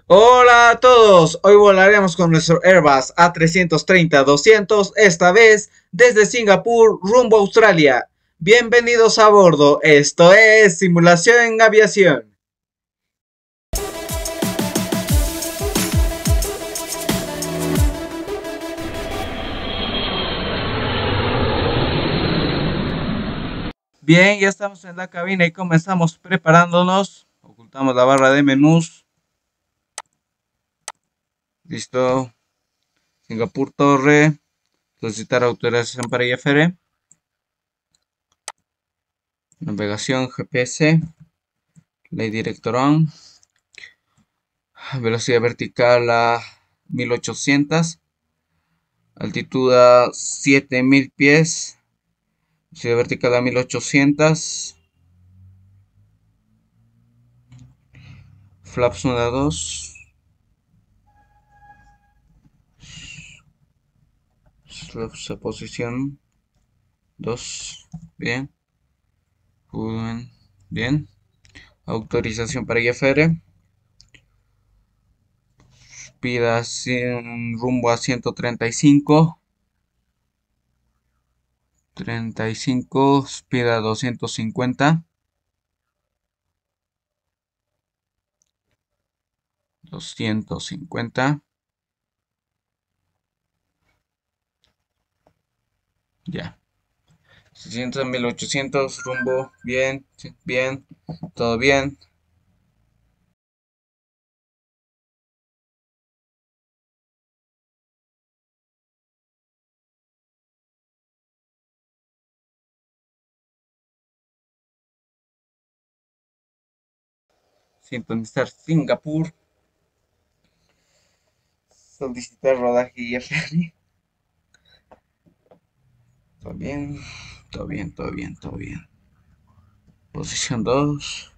Hola a todos, hoy volaremos con nuestro Airbus A330-200, esta vez desde Singapur rumbo a Australia. Bienvenidos a bordo, esto es Simulación en Aviación. Bien, ya estamos en la cabina y comenzamos preparándonos. Ocultamos la barra de menús. Listo. Singapur Torre. Solicitar autorización para IFR. Navegación GPS. Ley director on. Velocidad vertical a 1800. Altitud a 7000 pies. Velocidad vertical a 1800. Flaps 1 a 2. Flaps a posición 2. Bien. Bien. Autorización para IFR. Pida rumbo a 135. 35. Pida 250. 250. Ya. 600 a 1800. Rumbo. Bien. Bien. Todo bien. Sintonizar Singapur. Solicitar rodaje IFR. Todo bien. Todo bien, todo bien, todo bien. Posición 2.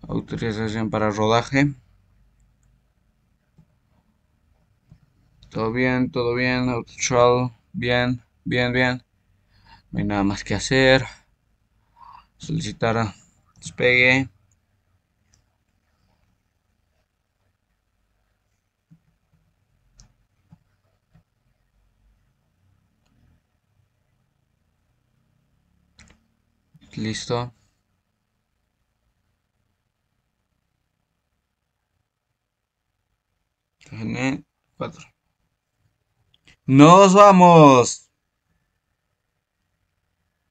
Autorización para rodaje. Todo bien, todo bien. Auto bien, bien, bien. No hay nada más que hacer. Solicitar despegue. Listo. N 4. Nos vamos.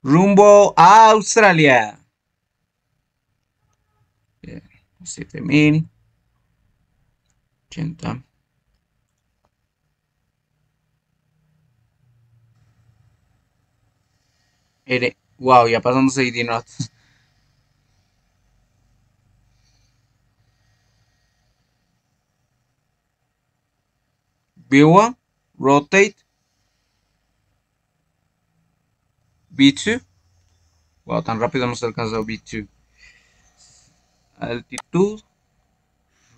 Rumbo a Australia. 7000. 80. Wow, ya pasamos 80 knots. View, rotate, B2. Wow, tan rápido hemos alcanzado B2. Altitud,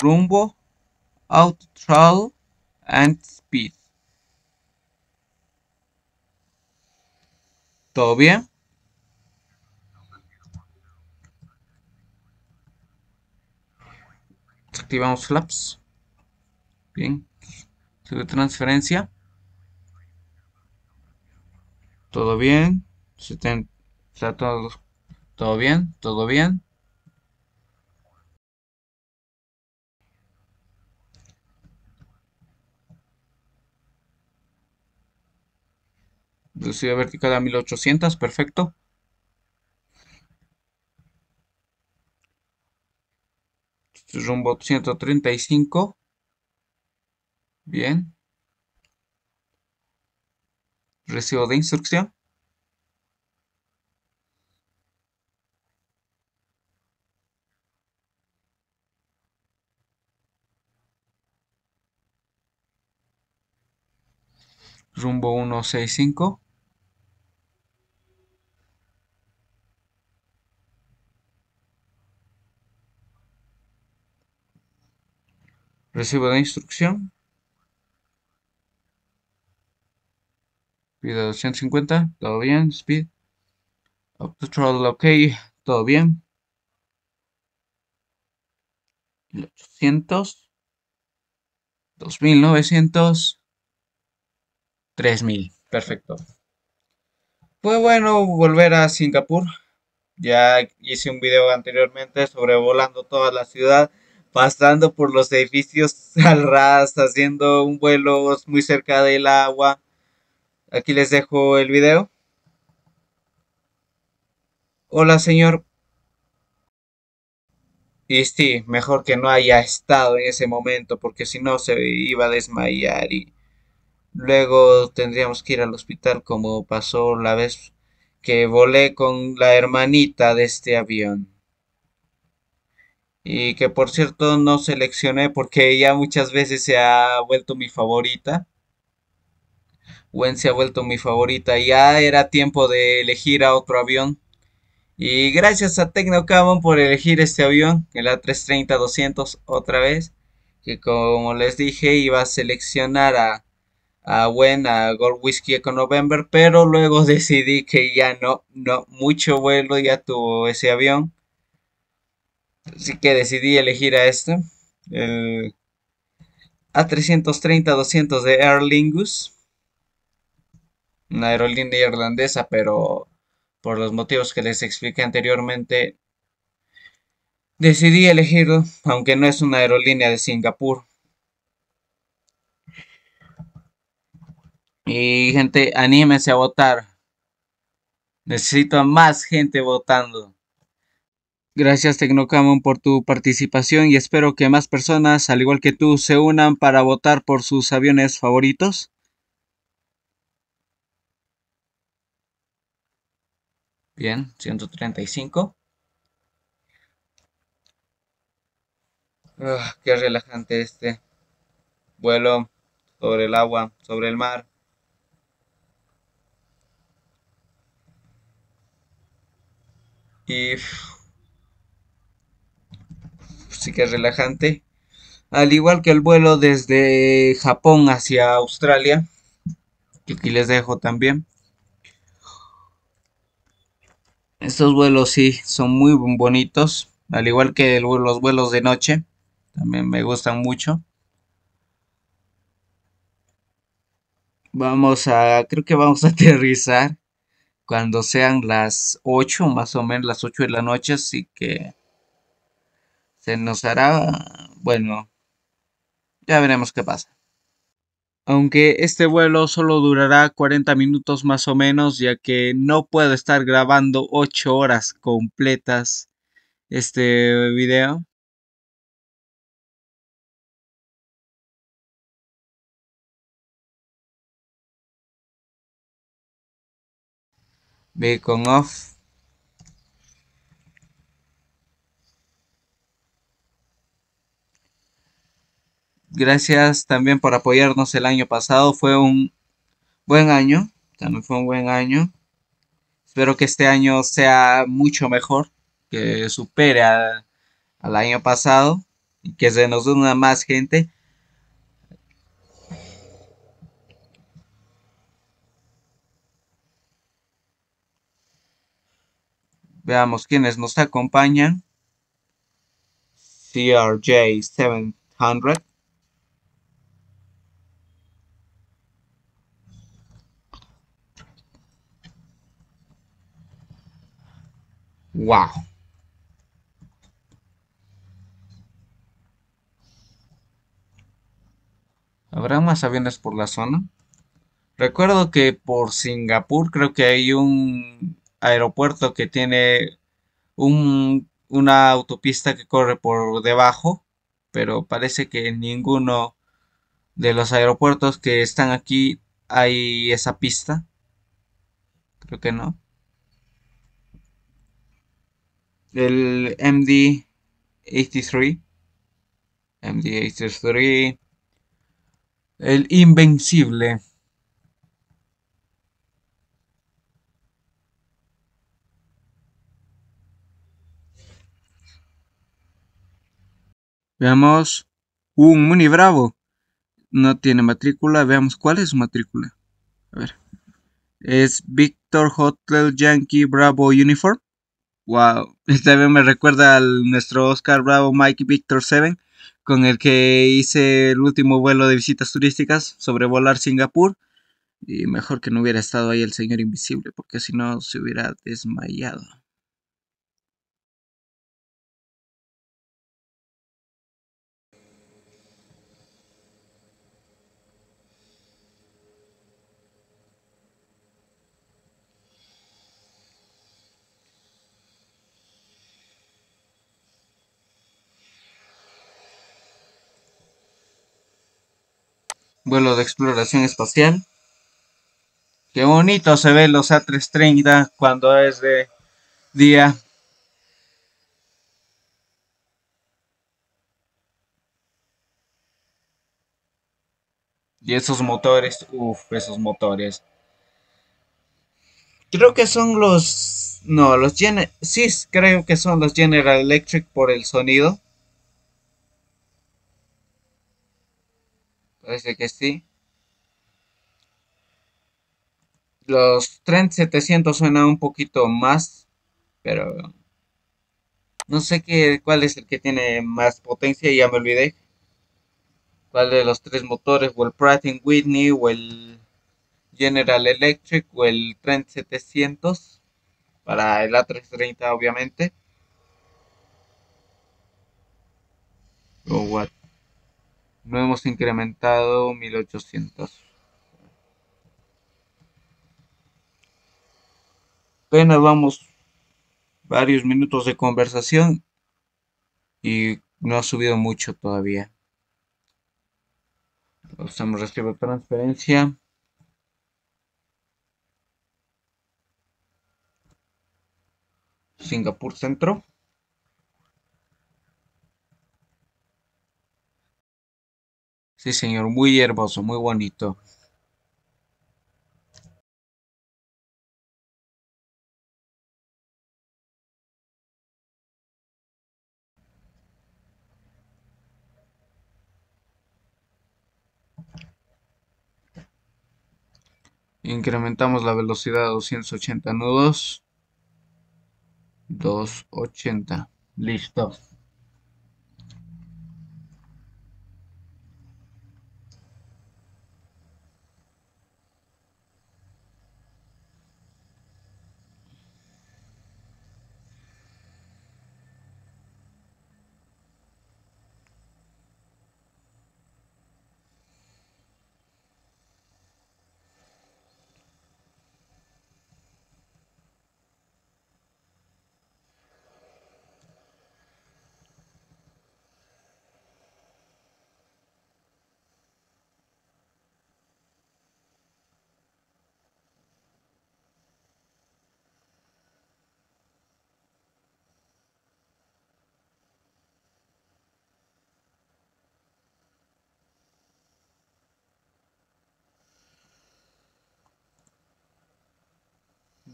rumbo, auto throttle, and speed. ¿Todo bien? Activamos flaps. Bien. Sigue transferencia. Todo bien. Está todo bien. Todo bien. Velocidad vertical a 1800. Perfecto. Rumbo 135. Bien. Recibo de instrucción. Rumbo 165. Recibo de instrucción. Pido 250. Todo bien. Speed. Patrol, ok, todo bien. 1800, 2900, 3000. Perfecto. Fue bueno volver a Singapur. Ya hice un video anteriormente sobrevolando toda la ciudad, pasando por los edificios al ras, haciendo un vuelo muy cerca del agua. Aquí les dejo el video. Hola, señor. Y sí, mejor que no haya estado en ese momento, porque si no se iba a desmayar y luego tendríamos que ir al hospital como pasó la vez que volé con la hermanita de este avión. Y que por cierto no seleccioné porque ella muchas veces se ha vuelto mi favorita. Gwen se ha vuelto mi favorita. Ya era tiempo de elegir a otro avión. Y gracias a Tecnocamon por elegir este avión, el A330-200 otra vez. Que como les dije iba a seleccionar a Gwen, a Gold Whiskey Eco November. Pero luego decidí que ya no, mucho vuelo ya tuvo ese avión. Así que decidí elegir a este. El A330-200 de Aer Lingus, una aerolínea irlandesa, pero por los motivos que les expliqué anteriormente, decidí elegirlo, aunque no es una aerolínea de Singapur. Y gente, anímense a votar. Necesito a más gente votando. Gracias Tecnocamon por tu participación y espero que más personas, al igual que tú, se unan para votar por sus aviones favoritos. Bien, 135. Qué relajante este vuelo sobre el agua, sobre el mar. Y sí que es relajante. Al igual que el vuelo desde Japón hacia Australia, que aquí les dejo también. Estos vuelos sí son muy bonitos, al igual que los vuelos de noche, también me gustan mucho. Creo que vamos a aterrizar cuando sean las 8, más o menos las 8 de la noche, así que se nos hará, bueno, ya veremos qué pasa. Aunque este vuelo solo durará 40 minutos más o menos, ya que no puedo estar grabando 8 horas completas este video. Beacon off. Gracias también por apoyarnos el año pasado. Fue un buen año. También fue un buen año. Espero que este año sea mucho mejor. Que supere al año pasado. Y que se nos una más gente. Veamos quiénes nos acompañan. CRJ 700. Wow. ¿Habrá más aviones por la zona? Recuerdo que por Singapur creo que hay un aeropuerto que tiene una autopista que corre por debajo, pero parece que en ninguno de los aeropuertos que están aquí hay esa pista. Creo que no. El MD-83. MD-83. El Invencible. Veamos. Un Muni Bravo. No tiene matrícula. Veamos cuál es su matrícula. A ver. Es Victor Hotel Yankee Bravo Uniform. Wow, esta vez me recuerda al nuestro Oscar Bravo Mike Victor 7, con el que hice el último vuelo de visitas turísticas, sobrevolar Singapur. Y mejor que no hubiera estado ahí el señor invisible, porque si no se hubiera desmayado. Vuelo de exploración espacial. Qué bonito se ven los A330 cuando es de día. Y esos motores, uff, esos motores. Creo que son los... No, los General... Sí, creo que son los General Electric por el sonido. Parece que sí. Los Trent 700 suenan un poquito más, pero no sé cuál es el que tiene más potencia, ya me olvidé. ¿Cuál de los tres motores? O el Pratt Whitney, o el General Electric, o el Trent 700 para el A330 obviamente. O what? No hemos incrementado 1800. Apenas vamos varios minutos de conversación y no ha subido mucho todavía. Usamos recibo transferencia. Singapur Centro. Sí, señor, muy hermoso, muy bonito. Incrementamos la velocidad a 280 nudos. 280. Listo.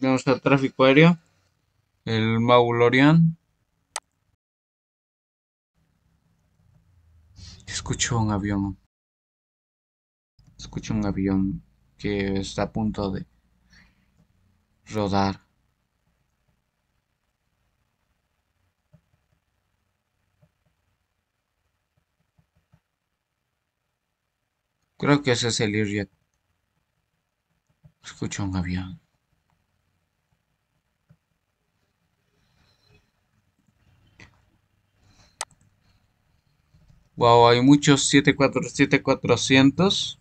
Vamos al tráfico aéreo. El Maulorian. Escucho un avión. Escucho un avión que está a punto de rodar. Creo que ese es el Learjet. Escucho un avión. Wow, hay muchos 747-400.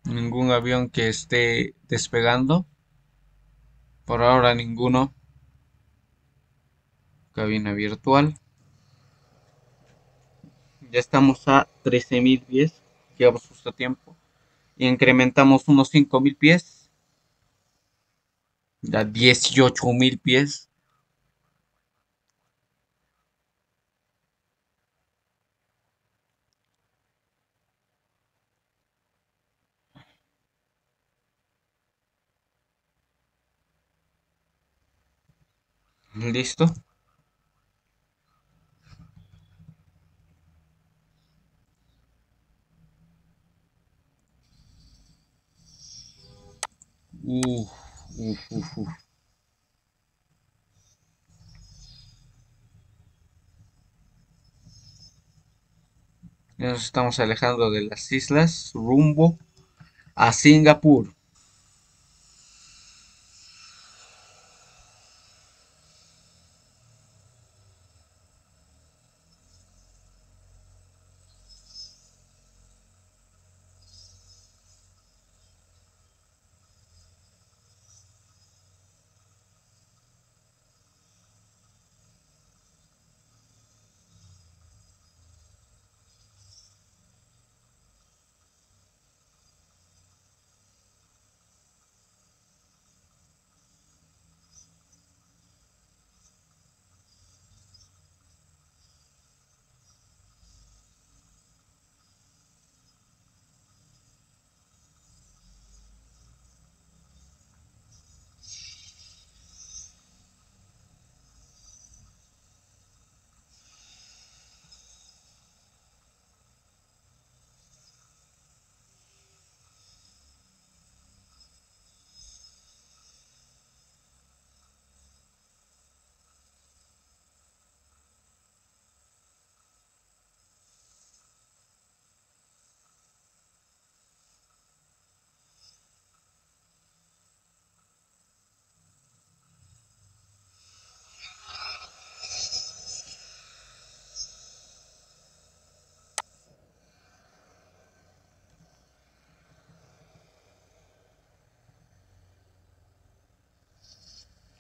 Ningún avión que esté despegando. Por ahora ninguno. Cabina virtual. Ya estamos a 13.000 pies. Llegamos justo a tiempo. Y incrementamos unos 5.000 pies. A 18.000 pies. Listo. Uf, uf. Ya nos estamos alejando de las islas rumbo a Singapur.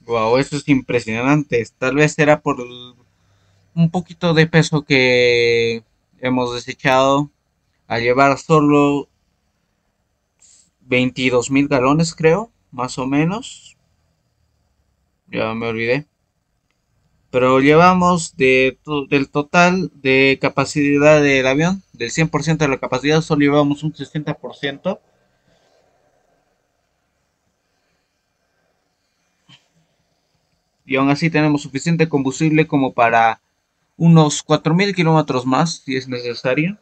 Wow, eso es impresionante. Tal vez será por un poquito de peso que hemos desechado al llevar solo 22.000 galones, creo, más o menos. Ya me olvidé. Pero llevamos del total de capacidad del avión, del 100% de la capacidad, solo llevamos un 60%. Y aún así tenemos suficiente combustible como para unos 4.000 kilómetros más, si es necesario.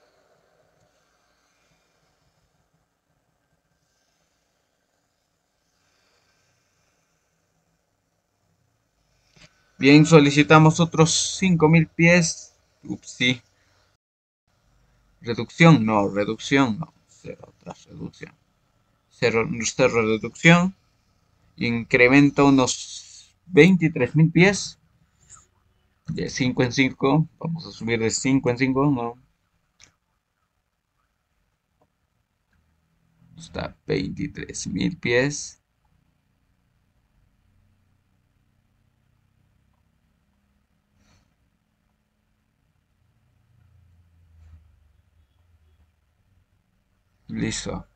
Bien, solicitamos otros 5.000 pies. Ups, sí. Reducción, no. Cero tras reducción. Cero reducción. Incremento unos 23.000 pies. De 5 en 5. Vamos a subir de 5 en 5. No. Está 23.000 pies. Listo.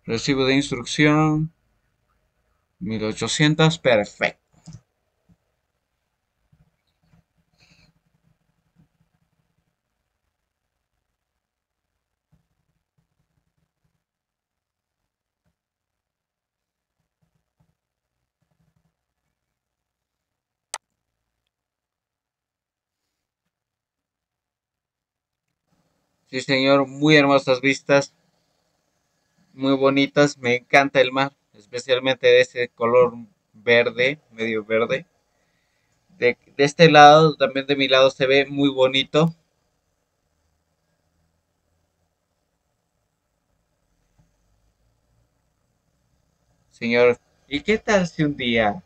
Recibo de instrucción. 1800. Perfecto. Sí, señor. Muy hermosas vistas. Muy bonitas. Me encanta el mar. Especialmente de ese color verde. Medio verde. De este lado, también de mi lado, se ve muy bonito. Señor, ¿y qué tal si un día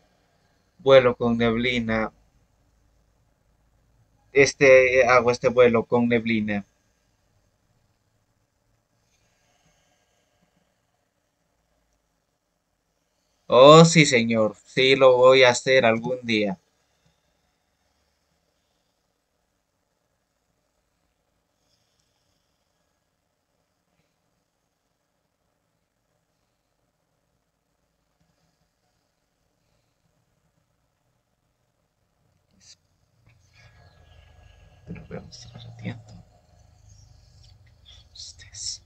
vuelo con neblina? Hago este vuelo con neblina. Oh, sí, señor. Sí, lo voy a hacer algún día. Pero voy a mostrar a tiempo. Ustedes.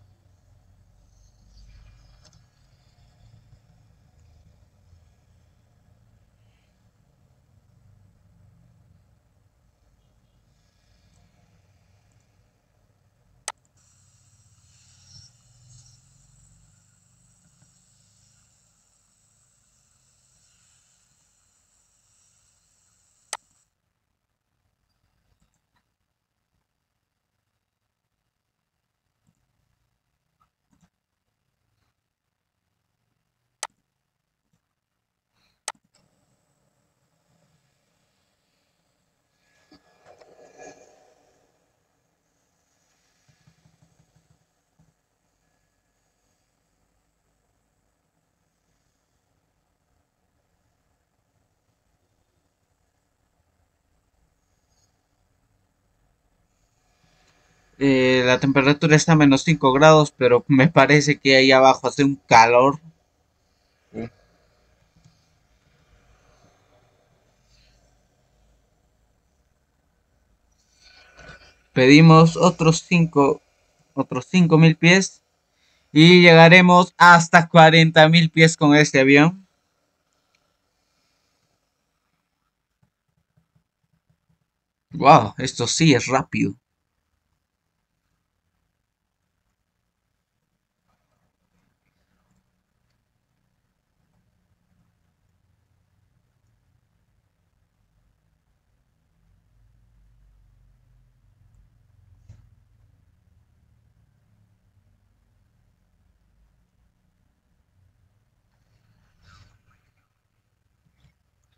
La temperatura está a -5 grados, pero me parece que ahí abajo hace un calor. Pedimos otros 5000 pies y llegaremos hasta 40.000 pies con este avión. Wow, esto sí es rápido.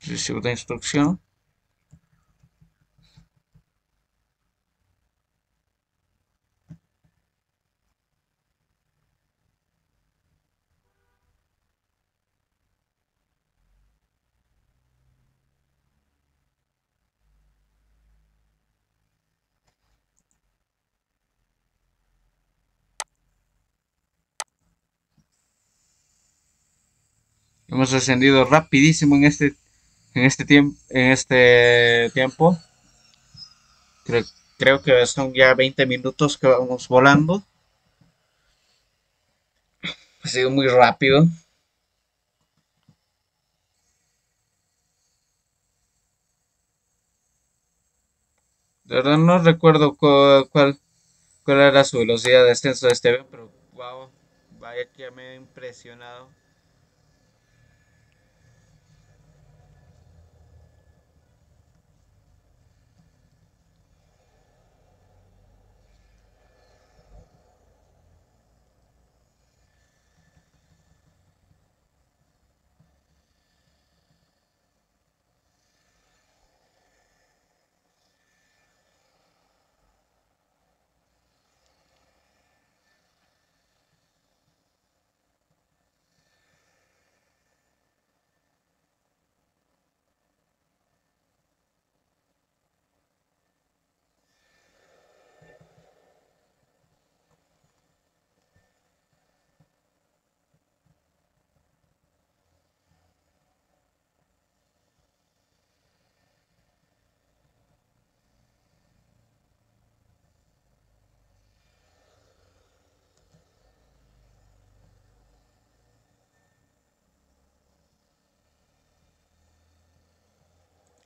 Recibo de instrucción. Hemos ascendido rapidísimo en este tiempo. Creo, creo que son ya 20 minutos que vamos volando. Ha sido muy rápido. De verdad no recuerdo cuál era su velocidad de descenso de este avión, pero wow, vaya que me ha impresionado.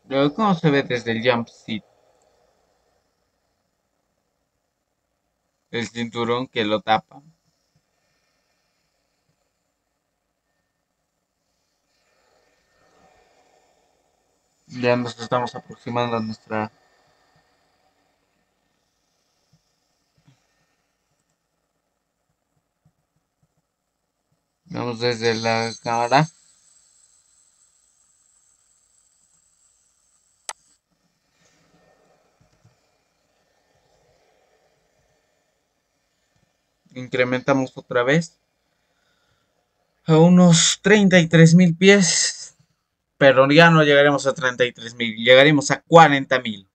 Luego, ¿cómo se ve desde el jump seat? El cinturón que lo tapa. Ya nos estamos aproximando a nuestra. Vamos desde la cámara. Incrementamos otra vez a unos 33.000 pies. Pero ya no llegaremos a 33.000. Llegaremos a 40.000.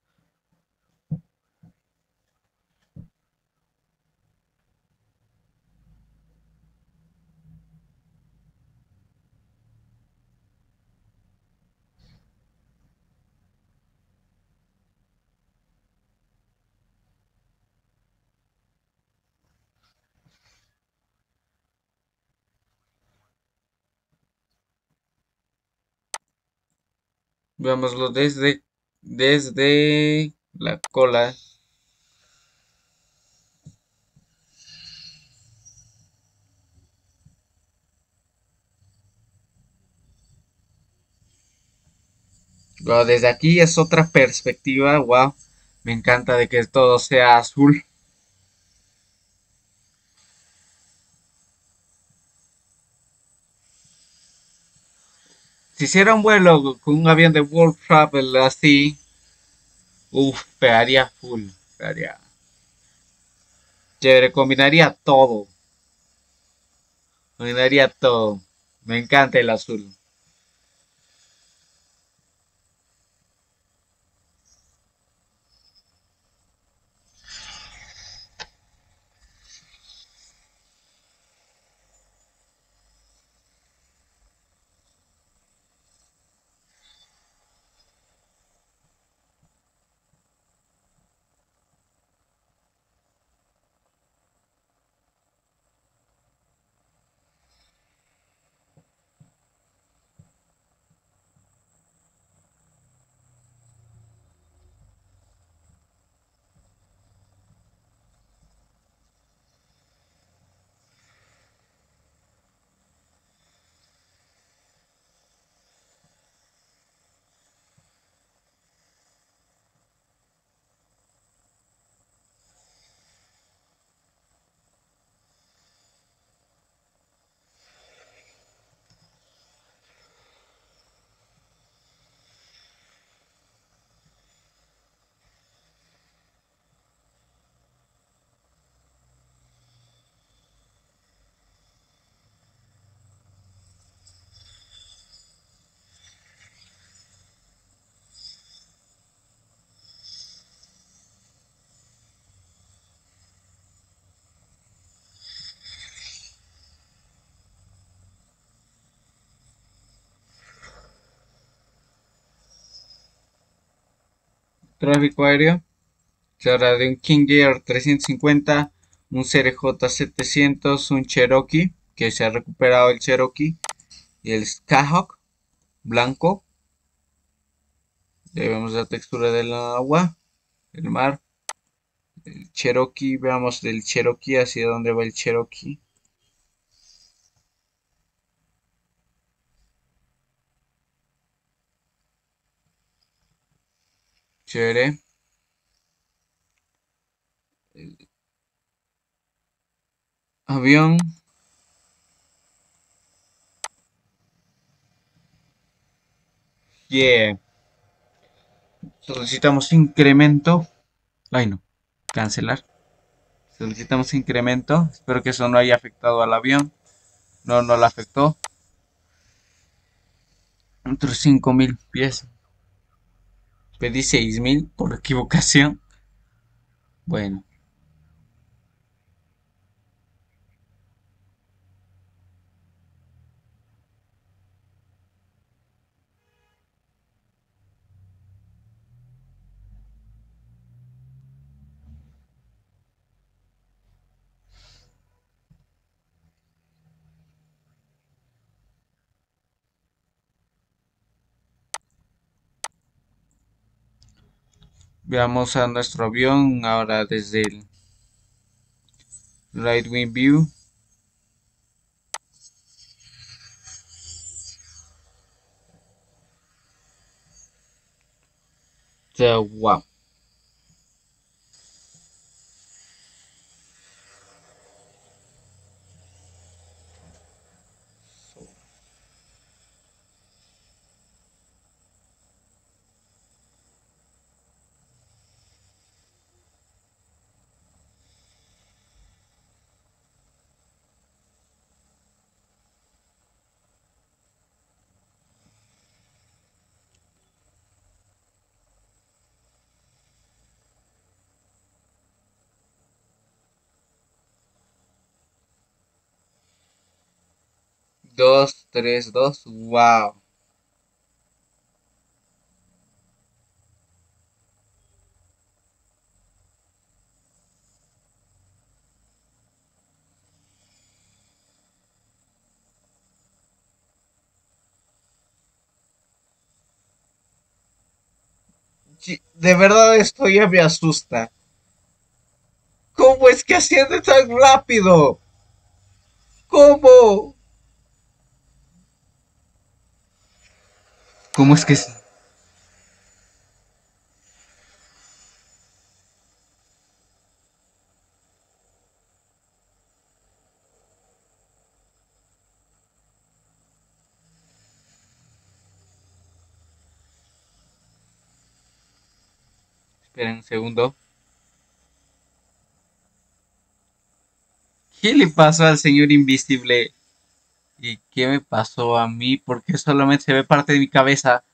Veámoslo desde la cola. Wow, desde aquí es otra perspectiva. Wow, me encanta de que todo sea azul. Si hiciera un vuelo con un avión de World Travel así, uff, pegaría full. Pegaría. Chévere, combinaría todo. Combinaría todo. Me encanta el azul. Tráfico aéreo. Se habla de un King Air 350, un CRJ 700, un Cherokee, que se ha recuperado el Cherokee, y el Skyhawk blanco. Ya vemos la textura del agua, el mar. El Cherokee, veamos del Cherokee hacia dónde va el Cherokee. Chévere. El avión. Yeah. Solicitamos incremento. Ay no. Cancelar. Solicitamos incremento. Espero que eso no haya afectado al avión. No, no lo afectó. Otros 5.000 pies. Pedí 6.000 por equivocación. Bueno, veamos a nuestro avión ahora desde el Right Wing View. Wow. Dos, tres, dos. Wow. De verdad esto ya me asusta. ¿Cómo es que asciende tan rápido? ¿Cómo? ¿Cómo es que Esperen un segundo. ¿Qué le pasó al señor invisible? ¿Y qué me pasó a mí? ¿Por qué solamente se ve parte de mi cabeza?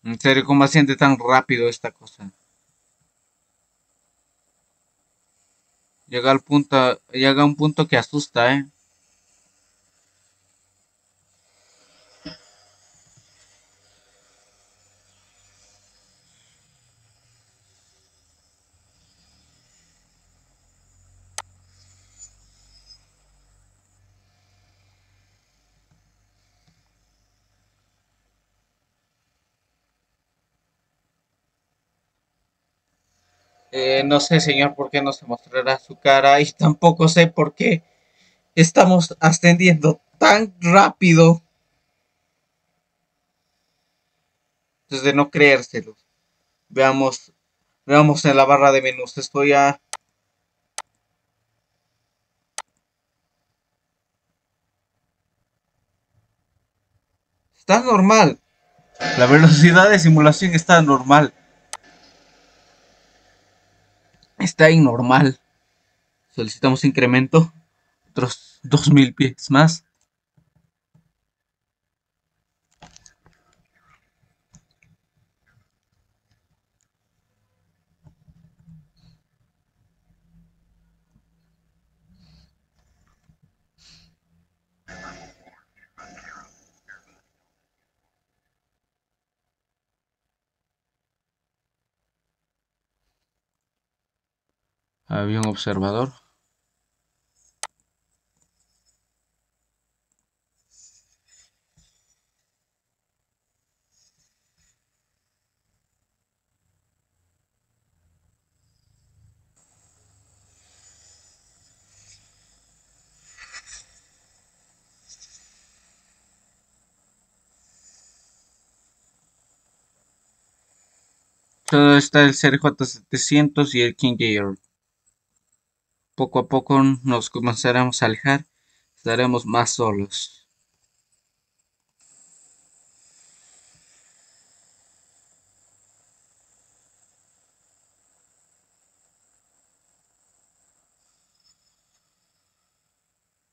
En serio, ¿cómo asciende tan rápido esta cosa? Llega a un punto que asusta, ¿eh? No sé, señor, por qué no se mostrará su cara y tampoco sé por qué estamos ascendiendo tan rápido desde no creérselo. Veamos, veamos en la barra de menús. Estoy a... Está normal. La velocidad de simulación está normal. Está normal. Solicitamos incremento. Otros 2.000 pies más. Había un observador. Solo está el CRJ-700 y el King Air. Poco a poco nos comenzaremos a alejar. Estaremos más solos.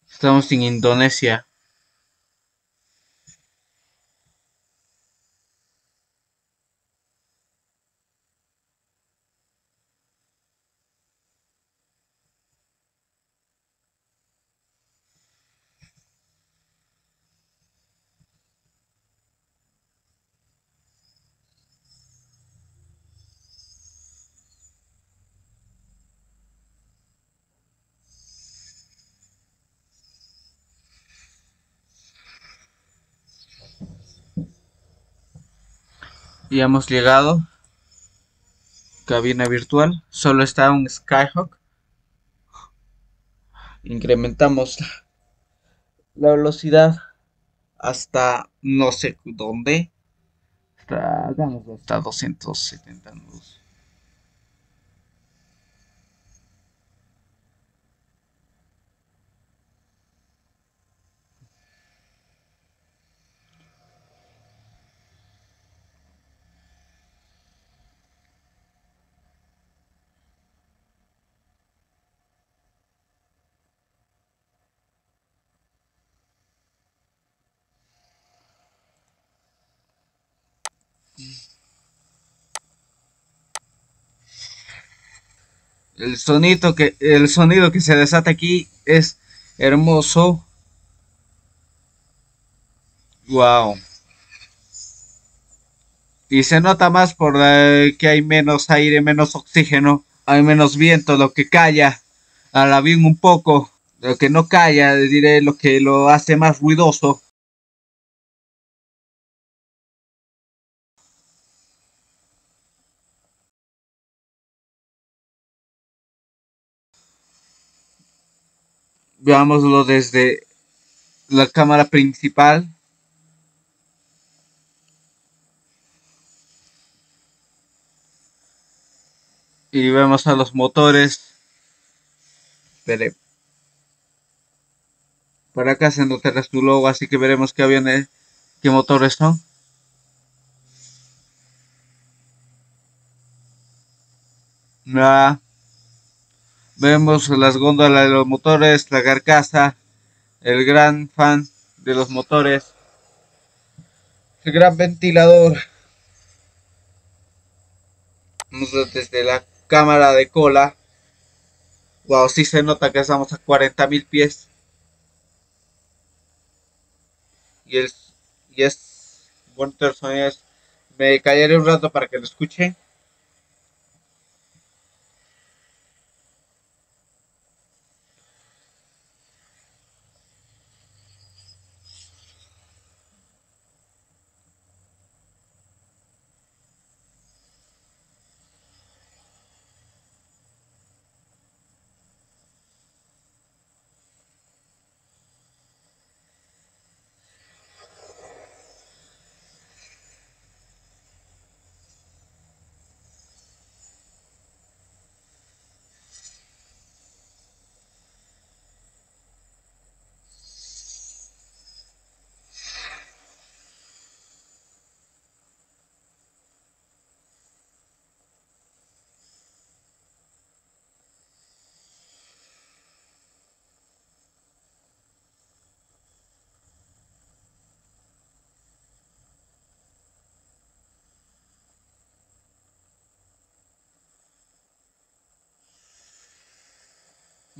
Estamos en Indonesia. Y hemos llegado. Cabina virtual. Solo está un Skyhawk. Incrementamos la velocidad hasta no sé dónde. Hasta 270 nudos. El sonido que se desata aquí es hermoso. Wow. Y se nota más por que hay menos aire, menos oxígeno, hay menos viento, lo que calla al avión un poco, lo que no calla, diré, lo que lo hace más ruidoso. Veámoslo desde la cámara principal. Y vemos a los motores. Espere. Por acá se notará su logo, así que veremos qué aviones, qué motores son. Ah, vemos las góndolas de los motores, la carcasa, el gran fan de los motores, el gran ventilador. Desde la cámara de cola. Wow, sí se nota que estamos a 40.000 pies. Y, el, y es bonito el sonido. Me callaré un rato para que lo escuchen.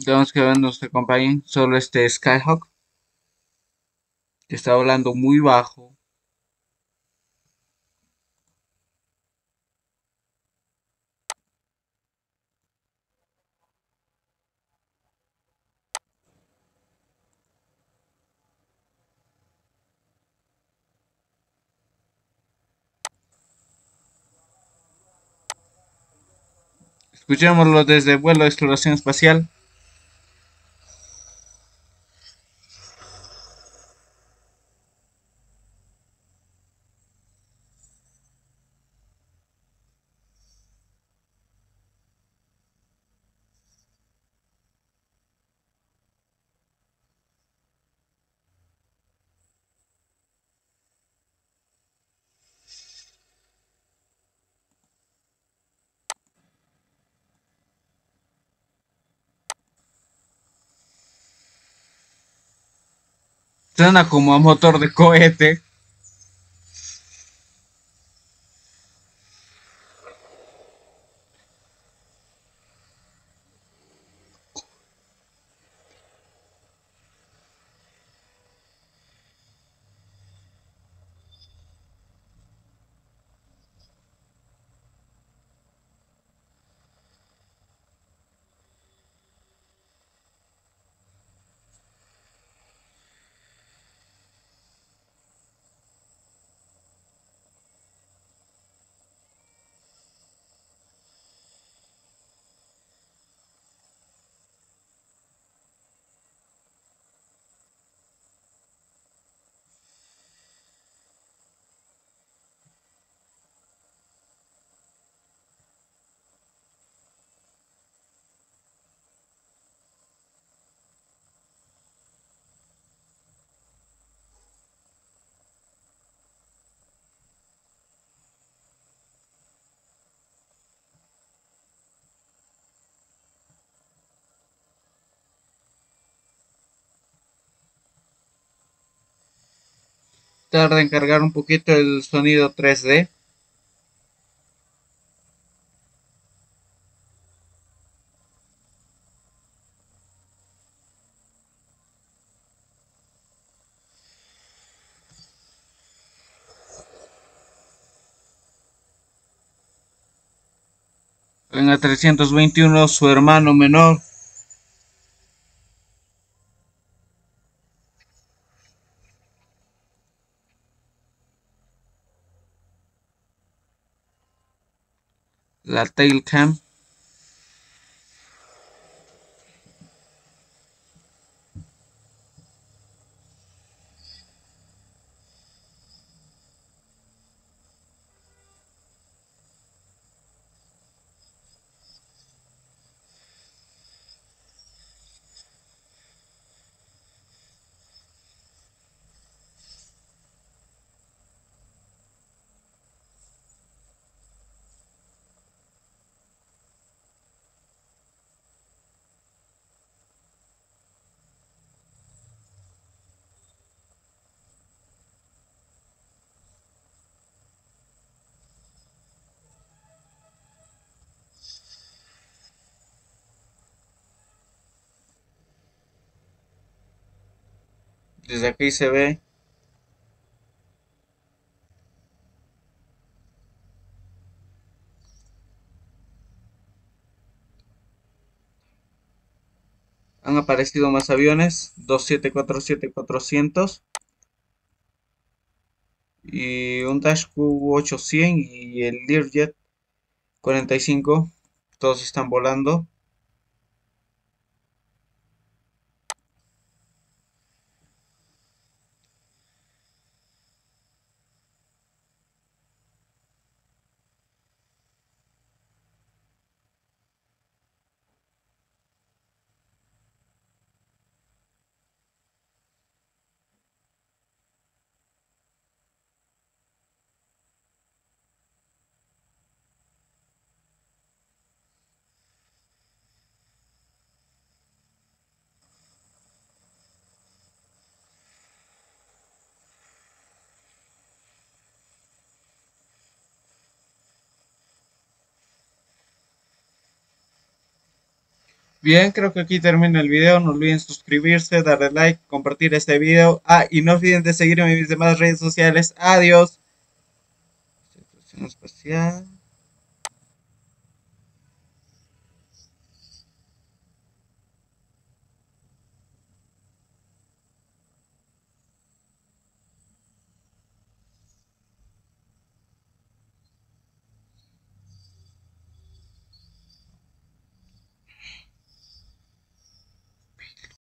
Tenemos que ver nuestro compañero, solo este Skyhawk, que está volando muy bajo. Escuchémoslo desde vuelo de exploración espacial. Suena como a motor de cohete. Tarda en cargar un poquito el sonido 3D. En la 321 su hermano menor. La tail cam. Desde aquí se ve. Han aparecido más aviones. 2747-400 y un Dash Q800 y el Learjet 45. Todos están volando. Bien, creo que aquí termina el video. No olviden suscribirse, darle like, compartir este video. Ah, y no olviden de seguirme en mis demás redes sociales. Adiós. Estación espacial.